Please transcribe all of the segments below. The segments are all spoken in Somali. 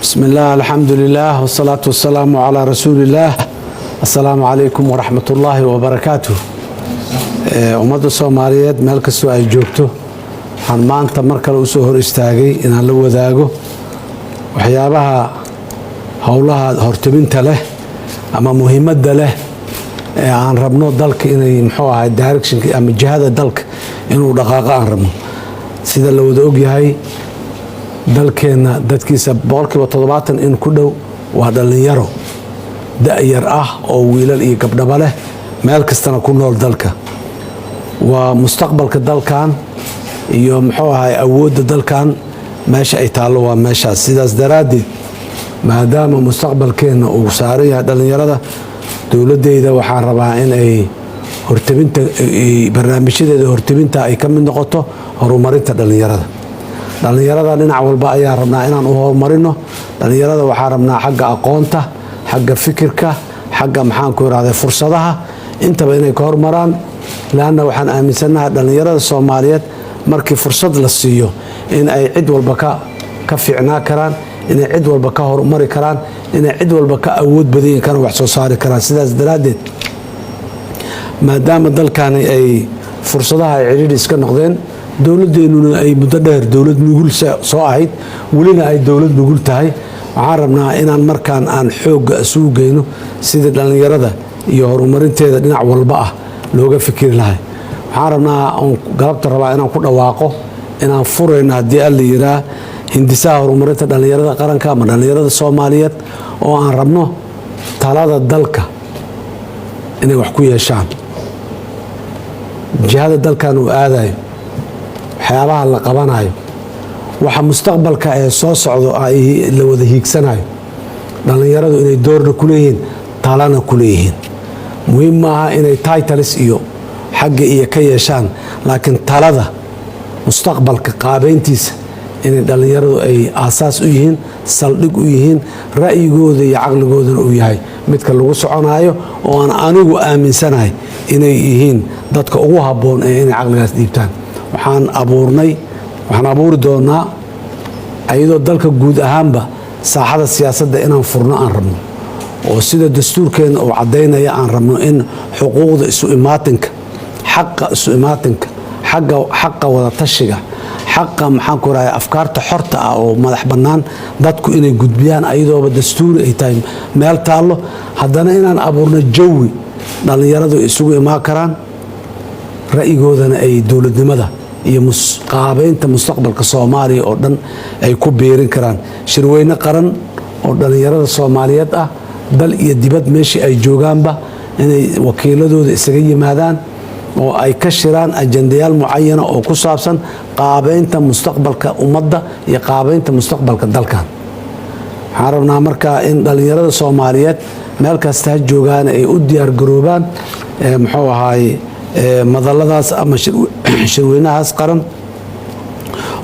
بسم الله الحمد لله والصلاة والسلام على رسول الله السلام عليكم ورحمة الله وبركاته ummadda Soomaaliyeed meel kastoo ay joogto waxaan maanta mar kale u soo hor istaagay inaan la wadaago waxyaabaha howlaha hortiminta leh ama muhiimadda leh ee aan rabno dalka inay direction ama jihada dalka inuu dhaqaaqo aan rabno sida la wada og yahay dalkeena dadkiisa boqolkiiba 70 in ku dhow waa dhalinyaro da'yar ah oo wiilal iyo gabdhaba leh meel kastana ku nool dalka waa mustaqbalka dalkan iyo awoodda dalkan meesha ay taalo waa meeshaas sidaas daraaddeed maadaama mustaqbalkeena uu saaran yahay dhalinyarada dowladdeeda waxaan rabaa in ay hortiminta barnaamijyadeeda hortiminta ay ka mid noqoto horumarinta dhalinyarada dhinac walba ayaa rabnaa inaan u horumarino dhalinyarada waxaan rabnaa xagga aqoonta xagga fikirka xagga fursadaha intaba inay ka hormaraan laana waxaan aaminsanahay dhalinyarada Soomaaliyeed markii fursad la siiyo in ay cid walba ka fiicnaa karaan inay cid walba ka horumari karaan inay cid walba ka awood badan karaan wax soo saari karaan sidaas daraaddeed maadaama dalkan ay fursadaha ay ciriiri iska noqdeen dowladdeennuna ay muddo dheer dowlad nugul soo ahayd welina ay dowlad nugul tahay waxaan rabnaa inaan markaan aan xoogga isugu geyno sidii dhalinyarada iyo horumarinteeda dhinac walba ah looga fikiri lahay waxaan rabnaa galabta rabaa inaan ku dhawaaqo inaan furayno haddii aan la yiraa hindisaha horumarinta dhalinyarada qaranka ama dhalinyarada Soomaaliyeed oo aan rabno talada dalka inay wax ku yeeshaan jihada dalkan uu aadayo waxyaabaha la qabanayo waxa mustaqbalka ee soo socdo ay la wada hiigsanayo dhalinyaradu inay doorna ku leeyihiin talana ku leeyihiin muhiim maaha inay titles iyo xagga iyo ka yeeshaan laakiin talada mustaqbalka qaabeyntiisa inay dhalinyaradu ay aasaas u yihiin saldhig u yihiin ra'yigooda iyo caqligoodana uu yahay midka lagu soconayo oo aan anigu aaminsanahay inay yihiin dadka ugu habboon ee inay caqligaas dhiibtaan waxaan abuuri doonaa ayadoo dalka guud ahaanba saaxada siyaasadda inaan furno aan rabno oo sida dastuurkeena uu cadaynaya aan rabno in xuquuqda isu imaatinka xaqa isu imaatinka xaqa wada tashiga xaqa afkaarta xorta ah oo madax bannaan dadku inay gudbiyaan ayadooba dastuuri ay tahay meel taallo haddana inaan abuurno jawi dhalinyaradu isugu imaan karaan ra'yigoodana ay dowladnimada iyo qaabeynta mustaqbalka Soomaaliya oo dhan ay ku beerin karaan shirweyne qaran oo dhalinyarada Soomaaliyeed ah dal iyo dibad meeshii ay joogaanba inay wakiiladooda isaga yimaadaan oo ay ka shiraan ajandayaal mucayyana oo ku saabsan qaabeynta mustaqbalka ummadda iyo qaabeynta mustaqbalka dalkan waxaan rabnaa markaa in dhalinyarada Soomaaliyeed meel kasta ha joogaan ay u diyaar garoobaan madaladaas ama shirweynahaas qaran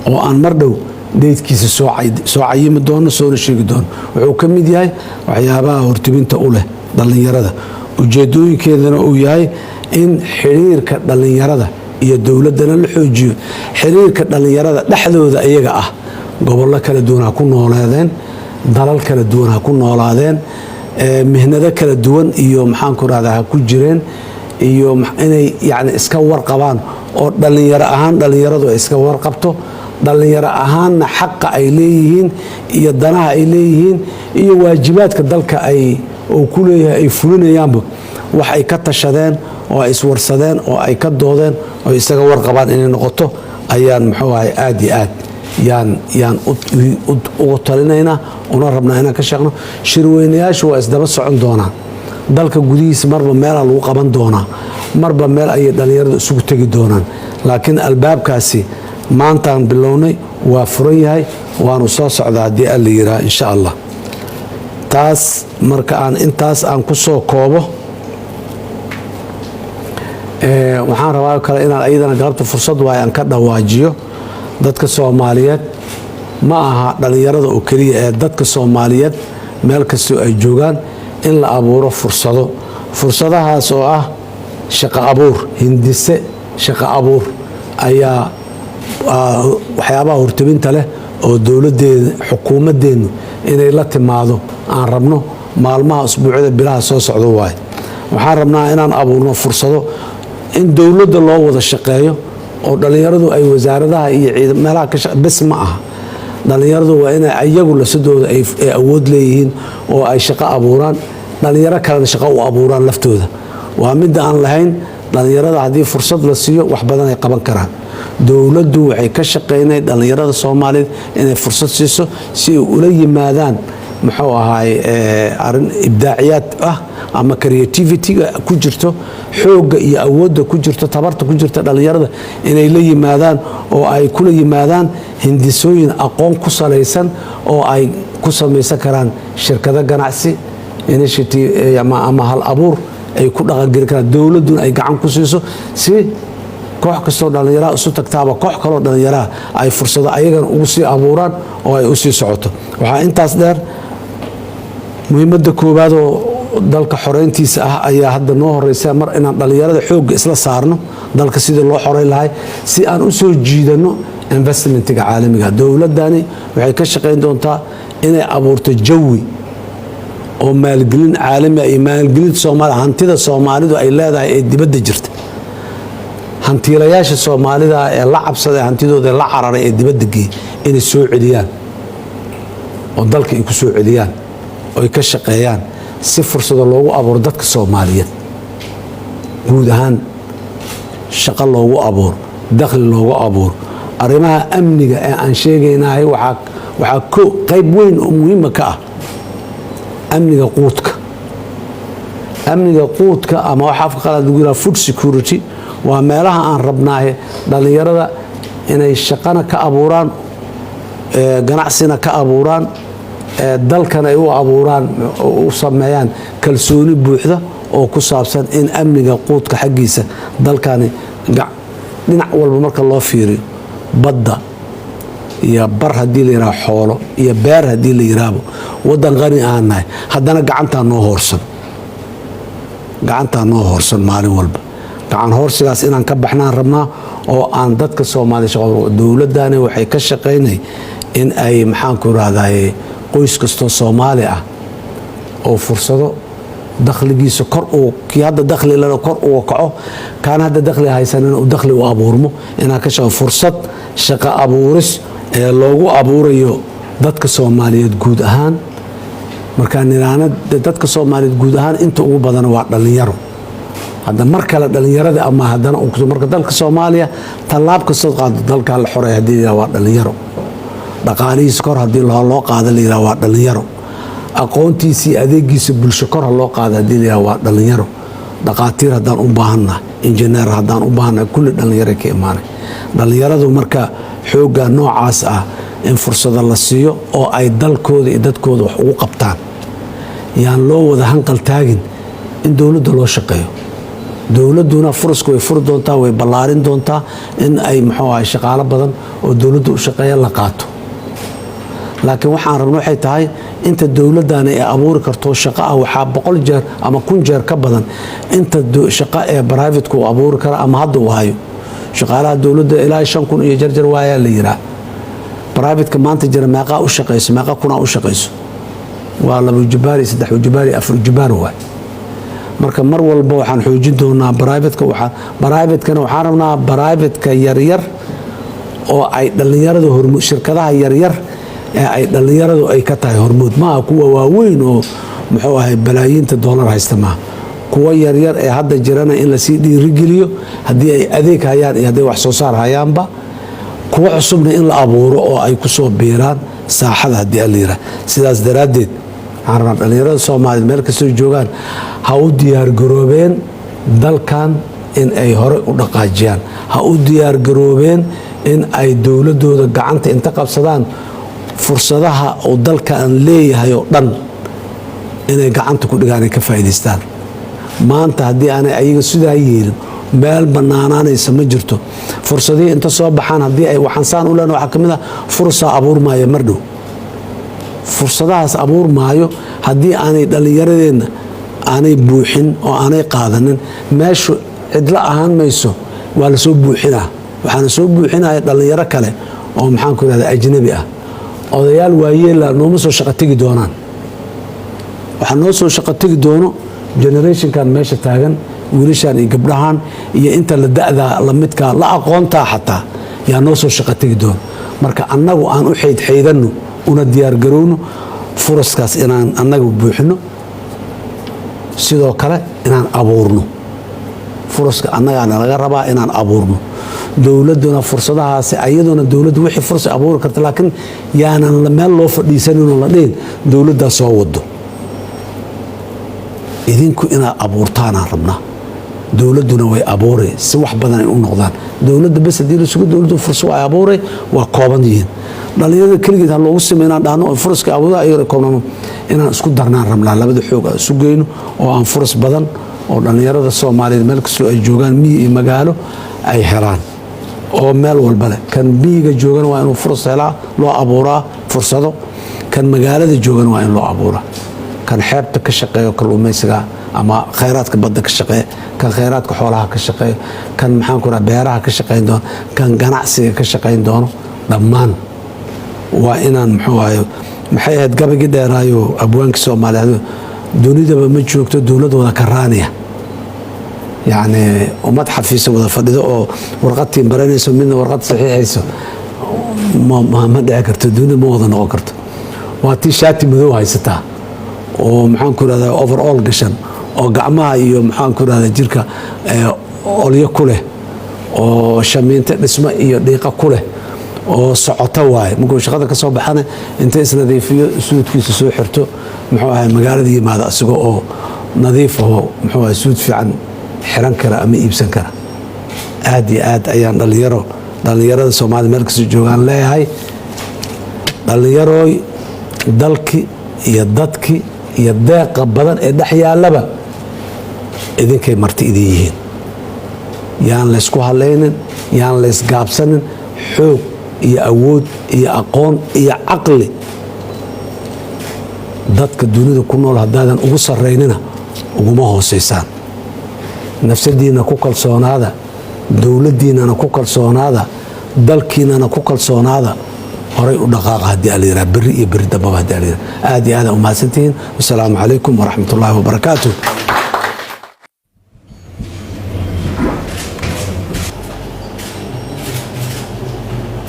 oo aan mar dhow deydkiisa soo cayimi doono soona sheegi doono wuxuu ka mid yahay waxyaabaha hortiminta u leh dhalinyarada ujeedooyinkeedana uu yahay in xiriirka dhalinyarada iyo dowladdana la xoojiyo xiriirka dhalinyarada dhexdooda iyaga ah gobollo kala duwan ha ku noolaadeen dalal kala duwan ha ku noolaadeen mihnado kala duwan iyo ha ku jireen iyo inay iska warqabaan oo dhalinyaro ahaan dhalinyaradu ay iska warqabto dhalinyaro ahaanna xaqa ay leeyihiin iyo danaha ay leeyihiin iyo waajibaadka dalka uu ku leeyahay ay fulinayaanba wax ay ka tashadeen oo ay iswarsadeen oo ay ka doodeen oo isaga warqabaan inay noqoto ayaan aad iyo aad yaan ugu talinaynaa una rabnaa inaan ka sheegno shirweynayaashu waa isdaba socon doonaan dalka gudihiisa marba meelaa lagu qaban doonaa marba meel ayay dhalinyaradu isugu tegi doonaan laakiin albaabkaasi maantaan bilownay waa furan yahay waanu soo socdaa haddii aan la yiraa insha allah taas marka intaas aan ku soo koobo waxaan rabaa kale inaan ayadana galabta fursad waaye aan ka dhawaajiyo dadka Soomaaliyeed ma aha dhalinyarada oo kaliya ee dadka Soomaaliyeed meel kastoo ay joogaan in la abuuro fursadahaas oo ah shaqo abuur hindise shaqo abuur ayaa waxyaabaha hortiminta leh oo dowladdeena xukuumaddeenu inay la timaado aan rabno maalmaha usbuucyada bilaha soo socdo waaye waxaan rabnaa inaan abuurno fursado in dowladda loo wada shaqeeyo oo dhalinyaradu ay wasaaradaha iyo meelaha bes ma aha dhalinyaradu waa inay ayagu lasadooda ay awood leeyihiin oo ay shaqo abuuraan dhalinyaro kalena shaqo u abuuraan laftooda waa midda aan lahayn dhalinyarada haddii fursad la siiyo wax badan ay qaban karaan dowladdu waxay ka shaqaynay dhalinyarada Soomaaliyeed inay fursad siiso si ay ula yimaadaan muxuu ahaay arin ibdaaciyaad ah ama creativity ku jirto xoogga iyo awoodda ku jirto tabarta ku jirta dhalinyarada inay la yimaadaan oo ay kula yimaadaan hindisooyin aqoon ku salaysan oo ay ku samaysan karaan shirkado ganacsi initiative ama hal abuur ay ku dhaqangeli karaan dowladuna ay gacan ku siiso si koox kastoo dhalinyarada isu tagtaaba koox kaloo dhalinyarada ay fursado ayagana ugu sii abuuraan oo ay u sii socoto waxaa intaas dheer muhiimadda koowaad oo dalka xoreyntiisa ah ayaa hadda noo horeysa mar inaan dhalinyarada xoogga isla saarno dalka sidii loo xoreyn lahay si aan u soo jiidano investmentiga caalamiga dowladani waxay ka shaqayn doontaa inay abuurto jawi oo maalgelin caalami iyo maalgelin Soomaali hantida Soomaalidu ay leedahay ee dibadda jirta hantiilayaasha Soomaalida ee la cabsaday hantidooda la cararay ee dibadda geey inay soo celiyaan oo dalka ay ku soo celiyaan oo ay ka shaqeeyaan si fursado loogu abuuro dadka Soomaaliyeed guud ahaan shaqo loogu abuuro dakhli loogu abuuro arrimaha amniga ee aan sheegaynahay waxa qayb weyn oo muhiim ka ah amniga quudka ama waxa afka qalaad lagu yiraahdo food security waa meelaha aan rabnaahay dhalinyarada inay shaqana ka abuuraan ganacsina ka abuuraan dalkan ay u abuuraan u sameeyaan kalsooni buuxda oo ku saabsan in amniga quudka xaqiisa dalkani dhinac walba marka loo fiiriyo badda iyo bar hadii la yiraahdo xoolo iyo beer hadii la yiraahdo wadan qani aan nahay haddana gacanta noo horsan maalin walba gacan horsigaas inaan ka baxnaan rabnaa oo aan dadka Soomaaliyeed shaqo dowladani waxay ka shaqaynay in ay maxaan ku raadaay qoys kasto Soomaali ah oo fursado dakhligiisa kor oo kii hadda dakhli la kor oo kaco kaan hadda dakhli haysanin oo dakhli u abuurmo inaan ka shaqo fursad shaqo abuuris ee loogu abuurayo dadka Soomaaliyeed guud ahaan marka niraanad dadka Soomaaliyeed guud ahaan inta ugu badan waa dhalinyaro hadda marka la dhalinyarada ama haddana marka dalka Soomaaliya talaab kastoo qaado dalka la xoreey hadii waa dhalinyaro dhaqaalihiisa kor hadii loo qaado la waa dhalinyaro aqoontiisii adeegiisa bulsho kor loo qaado hadii waa dhalinyaro dhaqaatiir haddaan u baahannahay injineer haddaan u baahannahay kulli dhalinyaro ka imaanay dhalinyaradu marka xoogga noocaas ah in fursado la siiyo oo ay dalkooda iyo dadkooda wax ugu qabtaan yaan loo wada hanqal taagin in dowladda loo shaqeeyo dowladuna furasku way fur doontaa way ballaarin doontaa in ay muxuu ahay shaqaale badan oo dowladda u shaqeeya la qaato laakiin waxaan rabno waxay tahay inta dowladana ay abuuri karto shaqo ah waxa 100 jeer ama 1000 jeer ka badan inta shaqo ee private ku abuuri kara ama hadda uu hayo shaqaalaha dowladda ilaa 5000 iyo jarjar waaya la yiraa private ka maanta jira meeqa u shaqeyso meeqa kuna u shaqeyso waa 2 jubaari 3 jubaari 4 jubaari waay marka mar walba waxaan xoojin doonaa private kana waxaan rabnaa private ka yar oo ay dhalinyarada hormuud shirkadaha yar ee ay dhalinyaradu ay ka tahay hormuud ma kuwa waaweyn oo muxuu ahay balaayiinta dollar haysta ma kuwa yar ee hadda jirana in la sii dhiirigeliyo hadii ay adeeg hayaan iyo hadii wax soo saar hayaanba kuwa cusubna in la abuuro oo ay ku soo biiraan saaxada hadii la yiraahdo sidaas daraadeed aan dhalinyarada Soomaaliyeed meel kastoo joogaan ha u diyaar garoobeen dalkan in ay hore u dhaqaajiyaan ha u diyaar garoobeen in ay dowladooda gacanta inta qabsadaan fursadaha oo dalkan leeyahay oo dhan inay gacanta ku dhigaan ka faa'iideystaan maanta hadii aanay ayaga sidaa yeelin meel banaanaanaysa ma jirto fursadii inta soo baxaan hadii ay waxaan saan u leeyahay waxa kamid ah fursad abuurmaya mardhow fursadahaas abuurmaayo hadii aanay dhalinyaradeenna aanay buuxin oo aanay qaadanin meeshu cidla ahaan mayso waa la soo buuxinaa waxaan soo buuxinaya dhalinyaro kale oo maxaan ku raadaa ajnabi ah odayaal waayeela nooma soo shaqo tegi doonaan. waxaa noo soo shaqo tegi doono generationkan meesha taagan, wiilashan iyo gabdhahan iyo inta la da'da la midka la aqoontaa xataa yaa noo soo shaqo tegi doono. marka annagu aan u xeydxeydano una diyaargarowno furaskaas inaan annagu buuxino, sidoo kale inaan abuurno furaska annagaana laga rabaa inaan abuurno. dowladduna fursadahaasi ayaduna dowladdu wixii fursa abuuri karta, laakiin yaanan meel loo fadhiisaninoo la dhihin dowladdaa soo wado. idinku inaad abuurtaanaan rabnaa. dowladduna way abuuray si wax badan ay u noqdaan. dowladda bes haddii la sugo dowladdu furso ay abuuray waa kooban yihiin. dhallinyarada keligeed ha loogu samey inaan dhahno oo furaska abuura ayagana koobnano inaan isku darnaan rabnaa. labada xoog aan isu geyno oo aan furas badan oo dhallinyarada Soomaaliyeed meel kastoo ay joogaan, miyi iyo magaalo, ay helaan oo meel walba leh. kan miyiga joogana waa inuu furas helaa, loo abuuraa fursado. kan magaalada joogana waa in loo abuuraa. kan xeebta ka shaqeeyo kalluumaysiga ama khayraadka badda ka shaqeeya, kan khayraadka xoolaha ka shaqeeya, kan maxaan ku rahaa beeraha ka shaqeyn doono, kan ganacsiga ka shaqeyn doono, dhammaan waa inaan muxuu ahayo maxay ahayd gabagii dheeraayo abwaankii Soomaaliyeed, dunidaba ma joogto dowlad wada karaaniya. yacni ummad xafiisa wada fadhido oo warqadtii baranayso midna warqad saxiixayso ma dhici karto, dunida ma wada noqon karto. waa tii shaati madow haysataa oo maxaan ku rahdaa overall gashan oo gacmaha iyo maxaan ku rahdaa jirka olyo ku leh oo shamiinta dhismo iyo dhiiqa ku leh oo socota waaye. markuu shaqada ka soo baxana inta isnadiifiyo suudkiisa soo xirto muxuu ahay magaalada yimaada asagoo oo nadiif ahoo muxuu ahay suud fiican xiran kara ama iibsan kara. aad iyo aad ayaan dhallinyarada Soomaalida meel kasta joogaan leeyahay, dhallinyarooy dalki iyo dadki iyo deeqa badan ee dhex yaallaba idinkay marti idin yihiin. yaan laysku halaynin, yaan laysgaabsanin. xoog iyo awood iyo aqoon iyo caqli dadka dunida ku nool haddaadan ugu sarraynina uguma hoosaysaan. nafsadiinna ku kalsoonaada, dowladdiinnana ku kalsoonaada, dalkiinnana ku kalsoonaada. horay u dhaqaaqa haddii ala yidhaha berri iyo berri dambaba haddii ala yidhaha. aad iyo aad aa u mahadsantihiin. wasalaamu calaykum waraxmatullaahi wabarakaatuh.